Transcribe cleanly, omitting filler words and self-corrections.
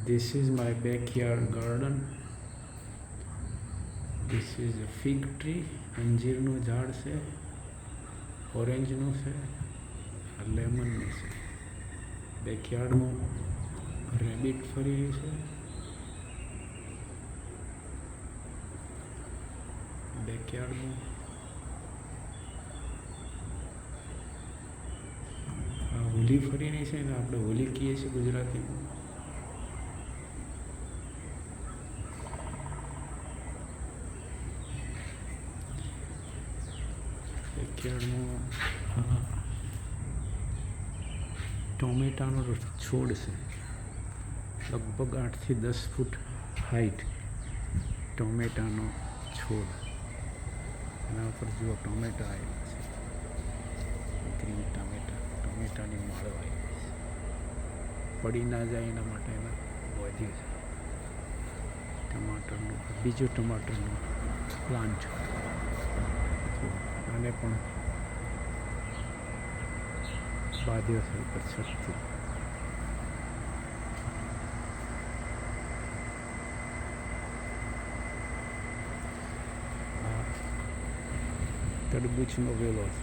This is my backyard garden. This is a fig tree. અંજીરનું ઝાડ છે, ઓરેન્જનું છે, લેમનનું છે. બેકયાર્ડમાં રેબિટ ફરી રહી છે. બેકયાર્ડમાં હોલી ફરી રહી છે ને આપણે હોલી કહીએ છીએ ગુજરાતીમાં. બેકયાર્ડમાં ટોમેટાનો છોડ છે, લગભગ 8 થી 10 ફૂટ હાઈટ ટોમેટાનો છોડ. એના ઉપર જુઓ ટોમેટા આવેલા છે, ગ્રીન ટોમેટાની માળો આવી છે. પડી ના જાય એના માટે એના વધ્યું છે. ટમાટરનું બીજો ટમાટરનો પ્લાન્ટ, આને પણ બાંધ્યો છે ઉપર છતથી. તરબૂચનો વેલો છે.